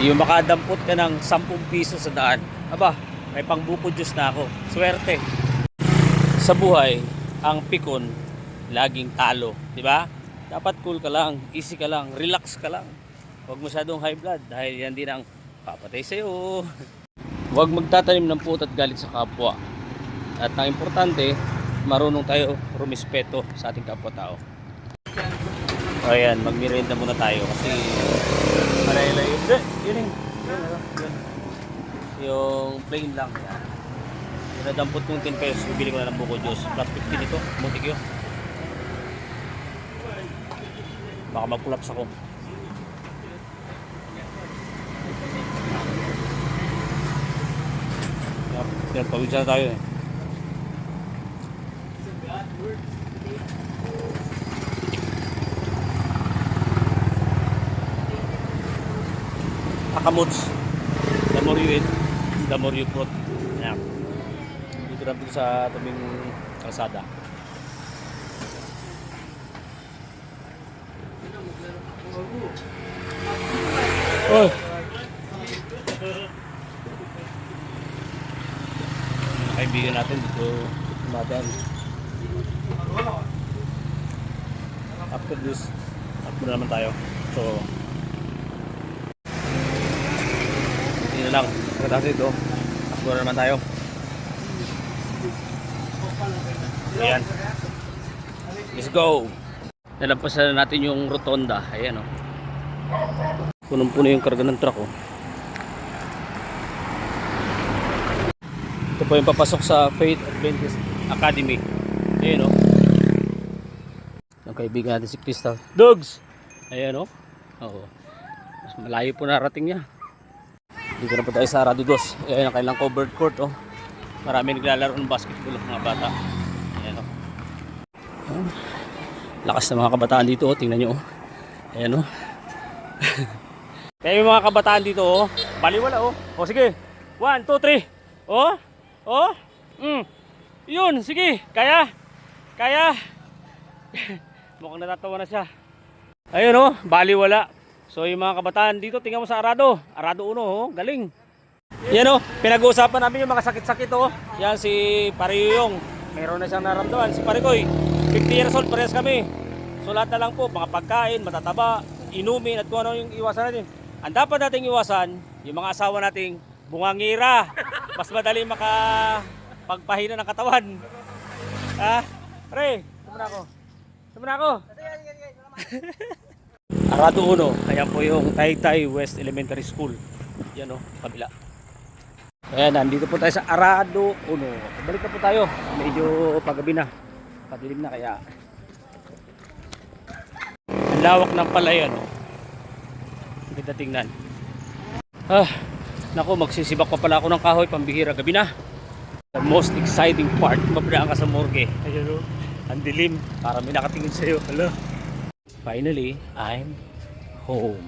Yung makadampot ka ng 10 piso sa daan, aba, may pangbuko juice na ako. Swerte. Sa buhay, ang pikon laging talo, di ba? Dapat cool ka lang, easy ka lang, relax ka lang. Huwag masyadong high blood dahil yan din ang papatay sa'yo. Huwag magtatanim ng puot at galit sa kapwa. At ang importante, marunong tayo rumispeto sa ating kapwa-tao. Ayan, magmerienda muna tayo kasi malayo-layo. Yun. Yung plain lang. Yan. Yung nadampot kong 10 pesos, bibili ko na ng buko juice. Plus 15 ito, mutik yun. Baka mag-collapse ako. Yan, pawid na tayo eh. Akamuts. The more you eat, the more you fruit. Yan. Dito na dito sa tabing kalsada. Oh. Kaibigan natin dito dumadaan. After this, takbo na naman tayo. So, hindi na lang. Pagkatapos ito, takbo na naman tayo. Ayan. Let's go! Nalampasan na natin yung rotonda. Ayan o. Punong-puno yung karga ng truck o. Ito po yung papasok sa Faith Adventist Academy. Ayan o. Ang kaibigan natin si Crystal Dogs. Ayan o. Oo. Mas malayo po narating niya. Dito na po tayo sa Arado 2. Ayan ang kailang covered court o. Marami naglalaro ng basketball mga bata. Ayan o. Lakas ng mga kabataan dito o. Tingnan nyo o. Ayan o. Kaya yung mga kabataan dito o. Baliwala o. O sige. 1, 2, 3. O. O. Yun. Sige. Kaya. Mukhang natatawa na siya. Ayun o. Baliwala. So yung mga kabataan dito. Tingnan mo sa Arado. Arado 1 o. Galing. Yan o. Pinag-uusapan namin yung mga sakit-sakit o. Yan si Pariyong. Meron na siyang naramdaman. Si Parikoy. 50 years old. Parehas kami. So lahat na lang po. Mga pagkain. Matataba. Inumin. At kung ano yung iwasan natin. Ang dapat nating iwasan. Yung mga asawa nating bungangira. Mas madali makapagpahina ng katawan. Ha? Pre. Sumuna ako. Arado 1. Kaya po yung Taytay West Elementary School. Yan o. Kabila. Ayan, nandito po tayo sa Arado 1. Balik na po tayo. Medyo paggabi na. Padilim na kaya. Ang lawak ng palayan. Ang ganda tingnan. Naku, magsisibak pa pala ako ng kahoy. Pambihira. Gabi na. The most exciting part. Mapinaan ka sa morgue. Ayun o. Ang dilim. Para may nakatingin sa'yo. Hello. Finally, I'm home.